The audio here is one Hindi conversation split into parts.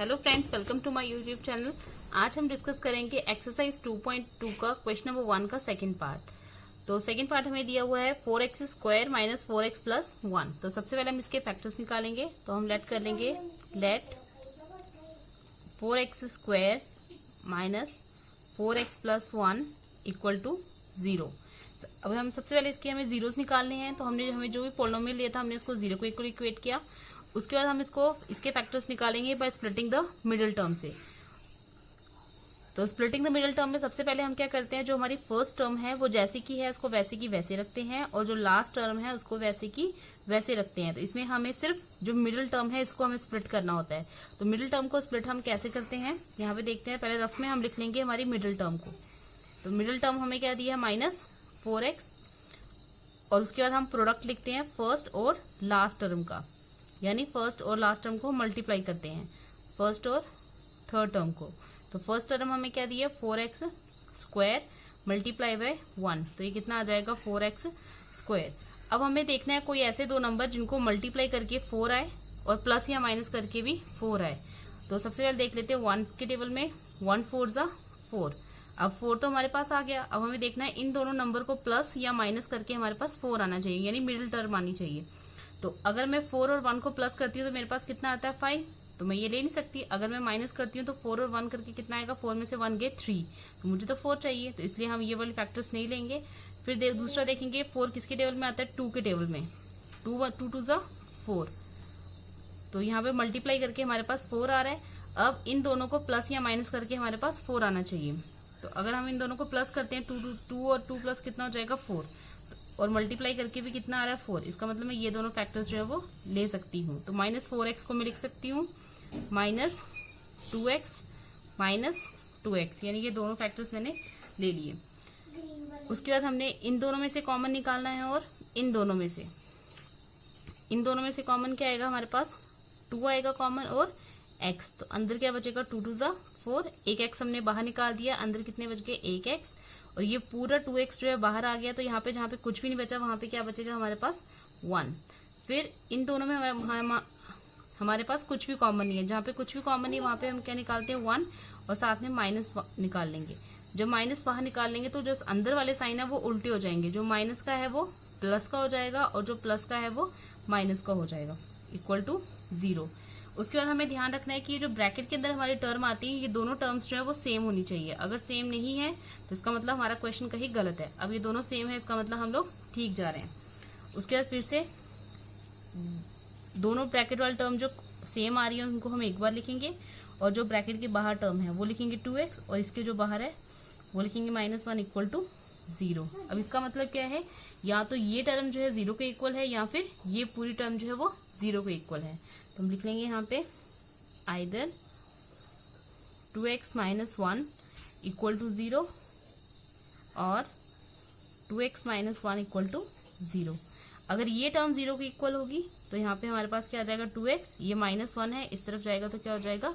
Hello friends, welcome to my YouTube channel. आज हम डिस्कस करेंगे एक्सरसाइज 2.2 का क्वेश्चन नंबर 1 का सेकंड पार्ट। तो सेकंड पार्ट हमें दिया हुआ है 4x square minus 4x plus 1। तो सबसे पहले हम इसके फैक्टर्स निकालेंगे। तो हम लेट कर लेंगे let 4x square minus 4x plus 1 equal to 0। अब हम सबसे पहले इसके हमें जीरोस निकालने हैं। तो हमें जो भी पोलिनोमियल लिया था हमने इसको 0 को इक्वल इक्वेट किया। उसके बाद हम इसके फैक्टर्स निकालेंगे by splitting the middle term से। तो स्प्लिटिंग द मिडिल टर्म में सबसे पहले हम क्या करते हैं, जो हमारी फर्स्ट टर्म है वो जैसे की है उसको वैसे की वैसे रखते हैं, और जो लास्ट टर्म है उसको वैसे की वैसे रखते हैं। तो इसमें हमें सिर्फ जो मिडिल टर्म है इसको हमें स्प्लिट करना होता है। तो मिडिल टर्म को स्प्लिट हम कैसे करते हैं यहाँ पे देखते हैं। पहले रफ में हम लिख लेंगे हमारी मिडिल टर्म को। तो मिडिल टर्म हमें क्या दिया है माइनस 4x, और उसके बाद हम प्रोडक्ट लिखते हैं फर्स्ट और लास्ट टर्म का, यानी फर्स्ट और लास्ट टर्म को मल्टीप्लाई करते हैं, फर्स्ट और थर्ड टर्म को। तो फर्स्ट टर्म हमें क्या दिया 4x स्क्वायर मल्टीप्लाई बाय 1। तो ये कितना आ जाएगा 4x स्क्वायर। अब हमें देखना है कोई ऐसे दो नंबर जिनको मल्टीप्लाई करके 4 आए और प्लस या माइनस करके भी 4 आए। तो सबसे पहले देख लेते हैं 1 के टेबल में 1 4 जा 4। अब 4 तो हमारे पास आ गया। अब हमें देखना है इन दोनों नंबर को प्लस या माइनस करके हमारे पास 4 आना चाहिए, यानी मिडिल टर्म आनी चाहिए। तो अगर मैं 4 और 1 को प्लस करती हूँ तो मेरे पास कितना आता है 5। तो मैं ये ले नहीं सकती। अगर मैं माइनस करती हूँ तो 4 और 1 करके कितना आएगा, 4 में से 1 गए 3। तो मुझे तो 4 चाहिए, तो इसलिए हम ये वाले फैक्टर्स नहीं लेंगे। फिर दूसरा देखेंगे 4 किसके टेबल में आता है 2 के टेबल में। 2 2 जा 4। तो यहाँ पे मल्टीप्लाई करके हमारे पास 4 आ रहा है। अब इन दोनों को प्लस या माइनस करके हमारे पास 4 आना चाहिए। तो अगर हम इन दोनों को प्लस करते हैं 2 और 2 प्लस कितना हो जाएगा 4, और मल्टीप्लाई करके भी कितना आ रहा है 4। इसका मतलब मैं ये दोनों फैक्टर्स जो है वो ले सकती हूँ। तो माइनस 4x को मैं लिख सकती हूँ माइनस 2x माइनस 2x, यानी ये दोनों फैक्टर्स मैंने ले लिए। उसके बाद हमने इन दोनों में से कॉमन निकालना है, और इन दोनों में से कॉमन क्या आएगा हमारे पास 2 आएगा कॉमन, और x। तो अंदर क्या बचेगा 2 2 जा 4। एक x हमने बाहर निकाल दिया, अंदर कितने बच गए 1x, और ये पूरा 2x जो है बाहर आ गया। तो यहाँ पे जहाँ पे कुछ भी नहीं बचा वहां पे क्या बचेगा हमारे पास 1। फिर इन दोनों में हमारे पास कुछ भी कॉमन नहीं है। जहाँ पे कुछ भी कॉमन नहीं है वहां पे हम क्या निकालते हैं 1, और साथ में माइनस निकाल लेंगे। जब माइनस बाहर निकाल लेंगे तो जो अंदर वाले साइन है वो उल्टे हो जाएंगे। जो माइनस का है वो प्लस का हो जाएगा, और जो प्लस का है वो माइनस का हो जाएगा, इक्वल टू 0। उसके बाद हमें ध्यान रखना है कि ये जो ब्रैकेट के अंदर हमारी टर्म आती है ये दोनों टर्म्स जो है वो सेम होनी चाहिए। अगर सेम नहीं है तो इसका मतलब हमारा क्वेश्चन कहीं गलत है। अब ये दोनों सेम है, इसका मतलब हम लोग ठीक जा रहे हैं। उसके बाद फिर से दोनों ब्रैकेट वाली टर्म जो सेम आ रही है उनको हम एक बार लिखेंगे, और जो ब्रैकेट के बाहर टर्म है वो लिखेंगे 2x, और इसके जो बाहर है वो लिखेंगे -1 इक्वल टू 0। अब इसका मतलब क्या है, या तो ये टर्म जो है 0 के इक्वल है, या फिर ये पूरी टर्म जो है वो 0 के इक्वल है। तो हम लिख लेंगे यहाँ पे either 2x minus 1 equal to 0 और 2x माइनस 1 इक्वल टू 0। अगर ये टर्म 0 के इक्वल होगी तो यहाँ पे हमारे पास क्या आ जाएगा 2x, ये -1 है इस तरफ जाएगा तो क्या हो जाएगा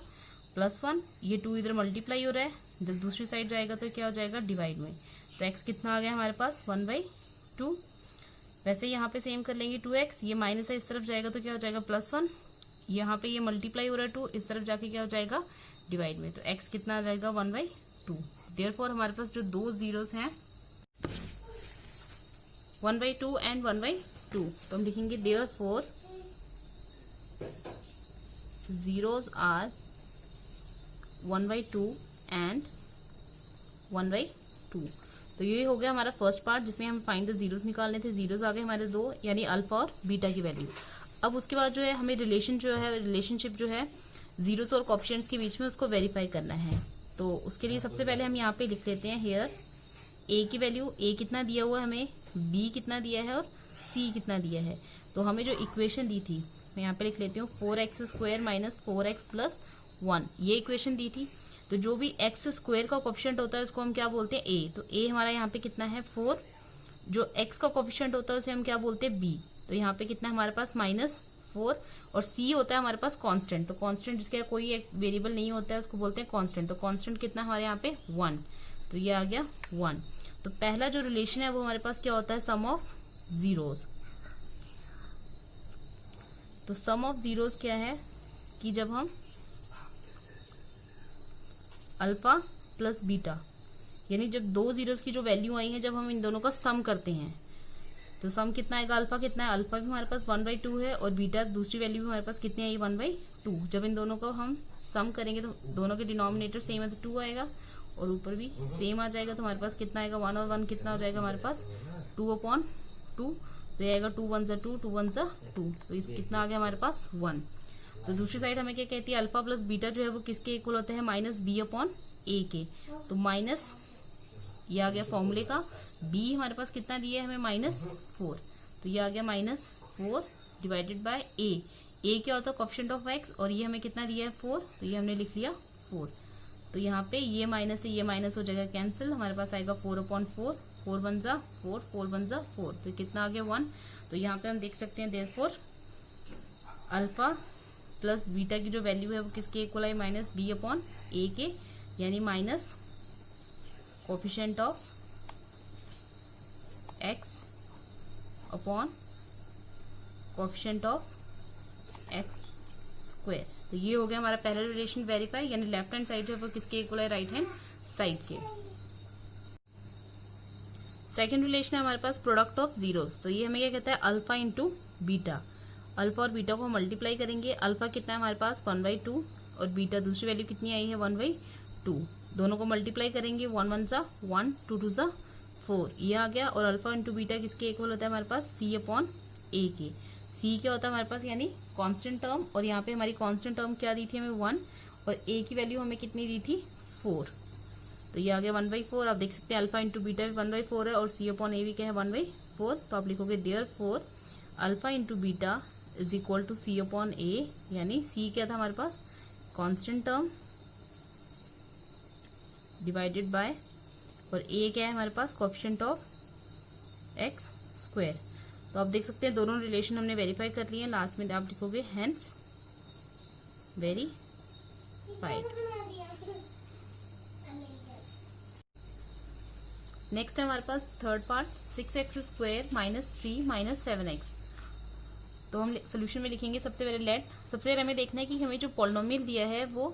+1। ये 2 इधर मल्टीप्लाई हो रहा है, इधर दूसरी साइड जाएगा तो क्या हो जाएगा डिवाइड में। तो x कितना आ गया हमारे पास 1/2। वैसे यहाँ पे सेम कर लेंगे 2x, ये माइनस है इस तरफ जाएगा तो क्या हो जाएगा +1। यहाँ पे ये मल्टीप्लाई हो रहा है 2, इस तरफ जाके क्या हो जाएगा डिवाइड में। तो x कितना आ जाएगा 1/2। देयरफॉर हमारे पास जो दो जीरोस हैं 1/2 एंड 1/2, तो हम लिखेंगे देयरफॉर जीरोस आर 1/2 एंड 1/2। तो ये हो गया हमारा फर्स्ट पार्ट जिसमें हम फाइंड द जीरोस निकालने थे। जीरोस आ गए हमारे 2, यानी अल्फा और बीटा की वैल्यू। अब उसके बाद जो है हमें रिलेशनशिप जो है जीरोस और कोएफिशिएंट्स के बीच में उसको वेरीफाई करना है। तो उसके लिए सबसे पहले हम यहाँ पे लिख लेते हैं हेयर a की वैल्यू, a कितना दिया हुआ है हमें, b कितना दिया है, और c कितना दिया है। तो हमें जो इक्वेशन दी थी मैं यहाँ पे लिख लेती हूँ 4x square minus 4x plus 1, ये इक्वेशन दी थी। तो जो भी x स्क्वायर का कोएफिशिएंट होता है उसको हम क्या बोलते हैं a। तो a हमारा यहाँ पे कितना है 4। जो x का कोएफिशिएंट होता है उसे हम क्या बोलते हैं b। तो यहाँ पे कितना है हमारे पास -4, और c होता है हमारे पास कांस्टेंट। तो कांस्टेंट जिसका कोई एक वेरिएबल नहीं होता है उसको बोलते हैं कांस्टेंट। तो कांस्टेंट कितना हमारे यहाँ पे 1, तो ये आ गया 1। तो पहला जो रिलेशन है वो हमारे पास क्या होता है सम ऑफ जीरोस। तो सम ऑफ जीरोस क्या है कि जब हम अल्फा प्लस बीटा, यानी जब दो जीरोस की जो वैल्यू आई है जब हम इन दोनों का सम करते हैं तो सम कितना आएगा, अल्फा कितना है, अल्फा भी हमारे पास 1/2 है और बीटा दूसरी वैल्यू भी हमारे पास कितनी आई 1/2। जब इन दोनों को हम सम करेंगे तो दोनों के डिनोमिनेटर सेम है तो 2 आएगा और ऊपर भी सेम आ जाएगा तो हमारे पास कितना आएगा 1 और 1 कितना हो जाएगा हमारे पास 2/2। तो ये आएगा 2 1 2 2 1 2, तो इस कितना आ गया हमारे पास 1। तो दूसरी साइड हमें क्या कहती है, अल्फा प्लस बीटा जो है वो किसके इक्वल होते हैं, -b/a के। तो माइनस ये आ गया फॉर्मूले का, b हमारे पास कितना दिया है हमें -4, तो ये आ गया -4 डिवाइडेड बाय a क्या होता है कोएफिशिएंट ऑफ x और ये हमें कितना दिया है 4, तो ये हमने लिख लिया 4। तो यहाँ पे ये माइनस से ये माइनस हो जाएगा कैंसिल, हमारे पास आएगा 4/4, 4 1 4, 4 1 4, तो कितना आ गया 1। तो यहाँ पे हम देख सकते हैं देयरफॉर अल्फा प्लस बीटा की जो वैल्यू है वो किसके इक्वल है -b/a के, यानी minus coefficient of x upon coefficient of x square. तो ये हो गया हमारा पहला रिलेशन वेरीफाई, यानी लेफ्ट हैंड साइड जो है वो किसके इक्वल है, राइट हैंड साइड के। सेकेंड रिलेशन है हमारे पास प्रोडक्ट ऑफ जीरोस, तो ये हमें क्या कहता है अल्फा इंटू बीटा। अल्फा और बीटा को मल्टीप्लाई करेंगे, अल्फा कितना है हमारे पास 1/2 और बीटा दूसरी वैल्यू कितनी आई है 1/2, दोनों को मल्टीप्लाई करेंगे 1 1 1, 2 2 4, ये आ गया। और अल्फा इंटू बीटा किसके इक्वल होता है हमारे पास c/a के। c क्या होता है हमारे पास, यानी कांस्टेंट टर्म, और यहाँ पे हमारी कांस्टेंट टर्म क्या दी थी हमें 1 और a की वैल्यू हमें कितनी दी थी 4, तो ये आ गया 1/4। आप देख सकते हैं अल्फा इंटू बीटा भी 1/4 है और c/a भी क्या है 1/4, तो आप लिखोगे therefore alpha into beta is equal to c/a, यानी c क्या था हमारे पास कांस्टेंट टर्म डिवाइडेड बाय, और a क्या है हमारे पास कोएफिशिएंट ऑफ x स्क्वायर। तो आप देख सकते हैं दोनों रिलेशन हमने वेरीफाई कर लिए हैं, लास्ट में आप लिखोगे हेंस वेरीफाइड। नेक्स्ट है हमारे पास third part 6x square -3 7x। तो हम सोल्यूशन में लिखेंगे सबसे पहले लेट, सबसे पहले हमें देखना है कि हमें जो पॉलिनोमियल दिया है वो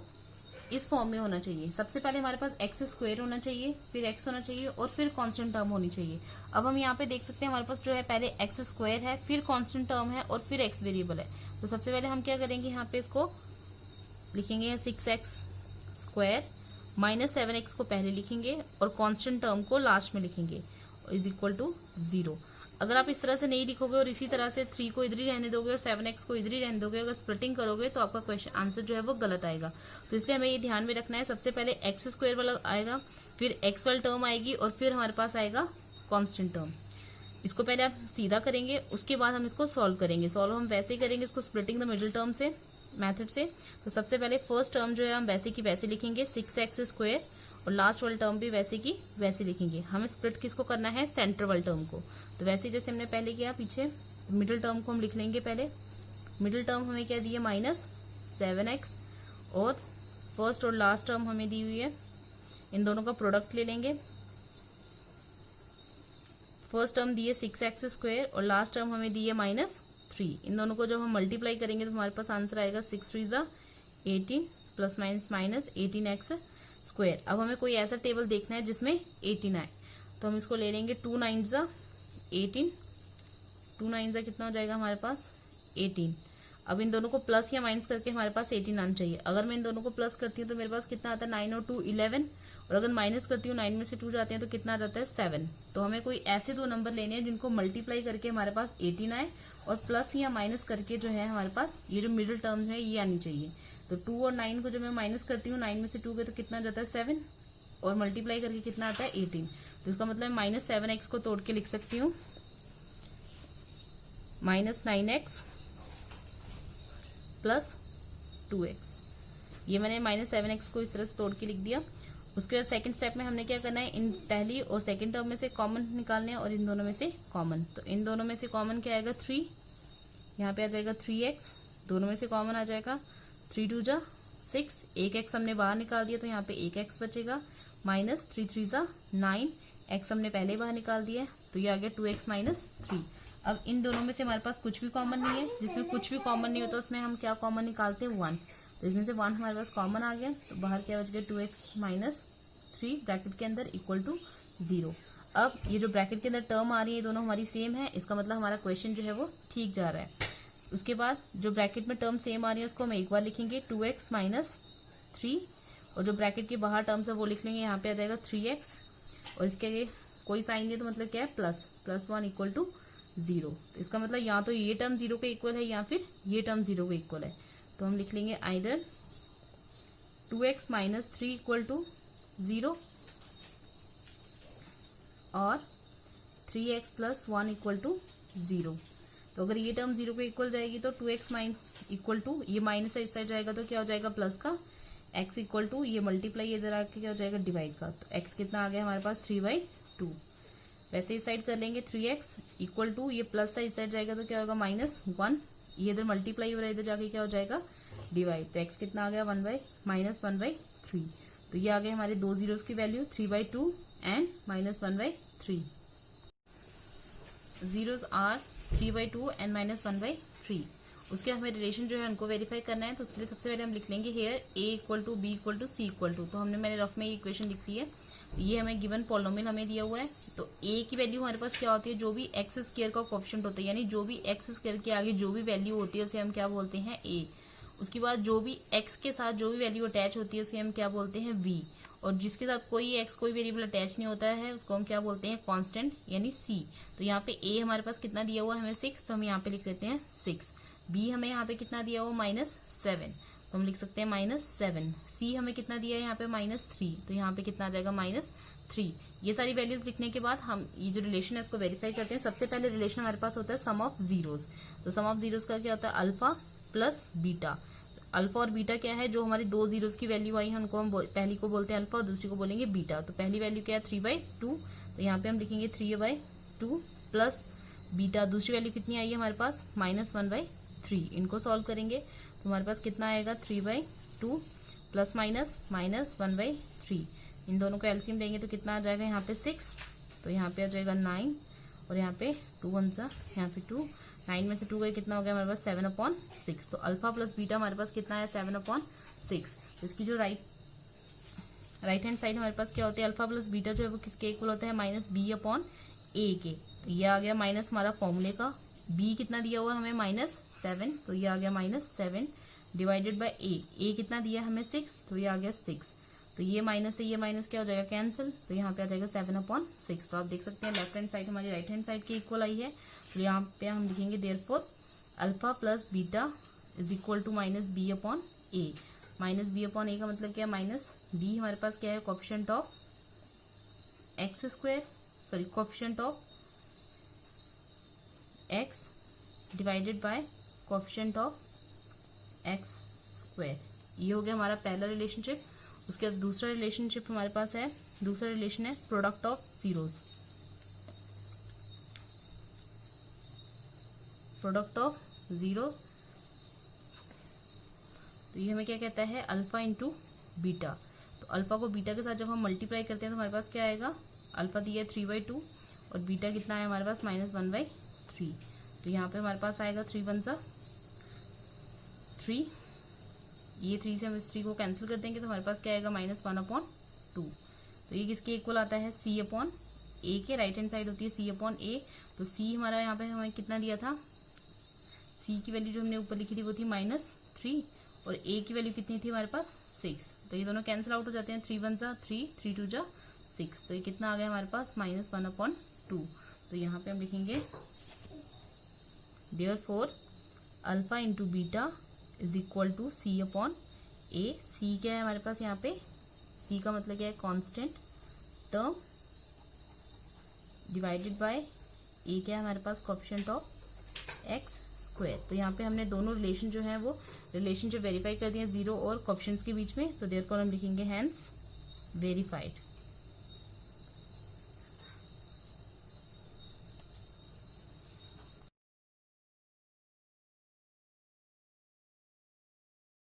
इस फॉर्म में होना चाहिए। सबसे पहले हमारे पास x स्क्वायर होना चाहिए, फिर x होना चाहिए और फिर कांस्टेंट टर्म होनी चाहिए। अब हम यहाँ पे देख सकते हैं हमारे पास जो है पहले x स्क्वायर है, फिर कांस्टेंट टर्म है और फिर x वेरिएबल है। तो सबसे पहले हम क्या करेंगे, यहाँ पे इसको लिखेंगे 6x स्क्वायर -7x को पहले लिखेंगे और कांस्टेंट टर्म को लास्ट में लिखेंगे इज इक्वल टू 0। अगर आप इस तरह से नहीं लिखोगे और इसी तरह से 3 को इधर ही रहने दोगे और 7x को इधर ही रहने दोगे, अगर स्प्लिटिंग करोगे तो आपका क्वेश्चन आंसर जो है वो गलत आएगा। तो इसलिए हमें ये ध्यान में रखना है, सबसे पहले x स्क्वायर वाला आएगा, फिर x वाली टर्म आएगी और फिर हमारे पास आएगा कांस्टेंट टर्म। इसको पहले आप सीधा करेंगे, उसके बाद हम इसको सॉल्व करेंगे। सॉल्व हम वैसे ही करेंगे इसको स्प्लिटिंग द मिडिल टर्म से मेथड से। तो सबसे पहले फर्स्ट टर्म जो है हम वैसे की वैसे लिखेंगे 6x स्क्वायर और लास्ट वाली टर्म भी वैसे की वैसे लिखेंगे। हमें स्प्लिट किसको करना है, सेंटर वाली टर्म को। तो वैसे जैसे हमने पहले किया पीछे, मिडिल टर्म को हम लिख लेंगे पहले। मिडिल टर्म हमें क्या दी है -7x और फर्स्ट और लास्ट टर्म हमें दी हुई है, इन दोनों का प्रोडक्ट ले लेंगे। फर्स्ट टर्म दी है 6x स्क्वायर और लास्ट टर्म हमें दी है -3। इन दोनों को जब हम मल्टीप्लाई करेंगे तो हमारे पास आंसर आएगा 6 3 18 प्लस माइनस 18x स्क्वायर। अब हमें कोई ऐसा टेबल देखना है जिसमें 18 आए, तो हम इसको ले लेंगे 2 9 18, 2 9 कितना हो जाएगा हमारे पास 18। अब इन दोनों को प्लस या माइनस करके हमारे पास 18 आना चाहिए। अगर मैं इन दोनों को प्लस करती हूँ तो मेरे पास कितना आता है 9 और 2 11, और अगर माइनस करती हूँ 9 में से 2 जाते हैं तो कितना आ जाता है 7। तो हमें कोई ऐसे दो नंबर लेने हैं जिनको मल्टीप्लाई करके हमारे पास 18 आए और प्लस या माइनस करके जो है हमारे पास ये जो मिडिल टर्म है ये आनी चाहिए। तो 2 और 9 को जब मैं माइनस करती हूँ 9 में से 2 गए तो कितना जाता है 7 और मल्टीप्लाई करके कितना आता है 18। तो इसका मतलब -7x को तोड़ के लिख सकती हूँ -9x प्लस 2x। ये मैंने -7x को इस तरह से तोड़ के लिख दिया। उसके बाद सेकंड स्टेप में हमने क्या करना है, इन पहली और सेकंड टर्म में से कॉमन निकालने हैं और इन दोनों में से कॉमन। तो इन दोनों में से कॉमन क्या आएगा 3, यहाँ पे आ जाएगा 3x, दोनों में से कॉमन आ जाएगा 3 2 6, एक x हमने बाहर निकाल दिया तो यहाँ पे 1x बचेगा, -3 3 9, x हमने पहले बाहर निकाल दिया तो ये आ गया 2x -3। अब इन दोनों में से हमारे पास कुछ भी कॉमन नहीं है, जिसमें कुछ भी कॉमन नहीं होता उसमें हम क्या कॉमन निकालते हैं 1। तो इसमें से 1 हमारे पास कॉमन आ गया, तो बाहर क्या बच गया 2x माइनस 3 ब्रैकेट के अंदर इक्वल टू 0। अब ये जो ब्रैकेट के अंदर टर्म आ रही है दोनों हमारी सेम है, इसका मतलब हमारा क्वेश्चन जो है वो ठीक जा रहा है। उसके बाद जो ब्रैकेट में टर्म सेम आ रही है उसको हम एक बार लिखेंगे 2x माइनस 3, और जो ब्रैकेट के बाहर टर्म्स है वो लिख लेंगे, यहाँ पे आ जाएगा 3x, और इसके आगे कोई साइन नहीं है तो मतलब क्या है प्लस 1 इक्वल टू 0। तो इसका मतलब या तो ये टर्म 0 के इक्वल है या फिर ये टर्म 0 के इक्वल है। तो हम लिख लेंगे either 2x minus 3 equal to 0 और 3x प्लस 1 इक्वल टू 0। तो अगर ये टर्म 0 के इक्वल जाएगी तो 2x इक्वल टू, ये माइनस इस साइड जाएगा तो क्या हो जाएगा प्लस का, x इक्वल टू ये मल्टीप्लाई इधर आके क्या हो जाएगा डिवाइड का, तो x कितना आ गया हमारे पास 3/2। वैसे इस साइड कर लेंगे 3x इक्वल टू ये प्लस सा इस साइड जाएगा तो क्या होगा -1, ये इधर मल्टीप्लाई हो रहा है इधर जाके क्या हो जाएगा डिवाइड, तो x कितना आ गया -1/3। तो ये आ गए हमारे दो जीरोस की value 3/2 and -1/3। Zeros are 3/2 and -1/3। उसके हमें रिलेशन जो है उनको वेरीफाई करना है, तो उसके लिए सबसे पहले हम लिख लेंगे here a equal to B equal to C equal to. तो मैंने रफ में ये इक्वेशन लिख ली है। ये हमें गिवन पॉलिनोमियल हमें दिया हुआ है, तो a की वैल्यू हमारे पास क्या होती है, जो भी एक्स स्क्वायर का कोएफिशिएंट होता है, यानी जो भी एक्स स्क्वायर के आगे जो भी वैल्यू होती है उसे हम क्या बोलते हैं a। उसके बाद जो भी x के साथ जो भी वैल्यू अटैच होती है उसे हम क्या बोलते हैं v, और जिसके साथ कोई x कोई वेरिएबल अटैच नहीं होता है उसको हम क्या बोलते हैं कांस्टेंट यानी c। तो यहाँ पे a हमारे पास कितना दिया हुआ है हमें 6, तो हम यहाँ पे लिख लेते हैं 6। b हमें यहाँ पे कितना दिया हुआ -7, तो हम लिख सकते हैं -7। c हमें कितना दिया है यहाँ पे -3, तो यहाँ पे कितना आ जाएगा -3। ये सारी वैल्यूज लिखने के बाद हम ये जो रिलेशन है इसको वेरीफाई करते हैं। सबसे पहले रिलेशन हमारे पास होता है सम ऑफ जीरोस। तो सम ऑफ जीरोस का क्या होता है अल्फा प्लस बीटा। अल्फा और बीटा क्या है, जो हमारी दो जीरोस की वैल्यू आई है उनको हम पहली को बोलते हैं अल्फा और दूसरी को बोलेंगे बीटा। तो पहली वैल्यू क्या है 3/2, तो यहाँ पे हम लिखेंगे 3/2 प्लस बीटा दूसरी वैल्यू कितनी आई है हमारे पास -1/3। इनको सॉल्व करेंगे तो हमारे पास कितना आएगा 3/2 प्लस -1/3। इन दोनों को एलसीएम लेंगे तो कितना आ जाएगा यहाँ पे 6, तो यहाँ पे आ जाएगा 9, और यहाँ पे 2 1 सा यहाँ पे 2, 9 में से 2 गए कितना हो गया हमारे पास 7/6। तो अल्फा प्लस बीटा हमारे पास कितना है 7/6। तो इसकी जो राइट हैंड साइड हमारे पास क्या होती है अल्फा प्लस बीटा जो है वो किसके इक्वल होता है -b/a के। तो ये आ गया माइनस हमारा फॉर्मूले का, b कितना दिया हुआ हमें -7, तो ये आ गया -7 डिवाइडेड बाय a कितना दिया हमें 6, तो ये आ गया 6। तो ये माइनस से ये माइनस क्या हो जाएगा कैंसिल, तो यहाँ पे आ जाएगा 7/6। तो आप देख सकते हैं लेफ्ट हैंड साइड हमारी राइट हैंड साइड के इक्वल आई है। तो यहाँ पे हम लिखेंगे therefore alpha plus beta is equal to -b/a। -b/a का मतलब क्या है -b हमारे पास क्या है coefficient of coefficient of x divided by coefficient of x²। ये हो गया हमारा पहला रिलेशनशिप। उसके बाद दूसरा रिलेशनशिप हमारे पास है, दूसरा रिलेशन है product of zeros. Product of zeros, तो ये हमें क्या कहता है अल्फा इंटू बीटा। तो अल्फा को बीटा के साथ जब हम मल्टीप्लाई करते हैं तो हमारे पास क्या आएगा, अल्फा दिया है 3/2 और बीटा कितना है हमारे पास -1/3। तो यहाँ पे हमारे पास आएगा 3 1 सा 3, ये 3 से हम इस 3 को कैंसिल कर देंगे तो हमारे पास क्या आएगा -1/2। तो ये किसके इक्वल आता है c/a के। राइट हैंड साइड होती है c/a। तो c हमारा यहाँ पे हमें कितना दिया था, c की वैल्यू जो हमने ऊपर लिखी थी वो थी -3 और a की वैल्यू कितनी थी हमारे पास 6। तो ये दोनों कैंसिल आउट हो जाते हैं, 3 1 सा 3, 3 2 जा 6। तो ये कितना आ गया हमारे पास -1/2। तो यहाँ पे हम लिखेंगे therefore alpha into beta is equal to c/a। c क्या है हमारे पास यहाँ पे, c का मतलब क्या है constant term divided bye a क्या है हमारे पास कोएफिशिएंट ऑफ x²। तो यहाँ पे हमने दोनों रिलेशन जो है वो रिलेशन जो वेरीफाई कर दिए जीरो और कोएफिशिएंट्स के बीच में। तो देयरफॉर हम लिखेंगे हैंस वेरीफाइड।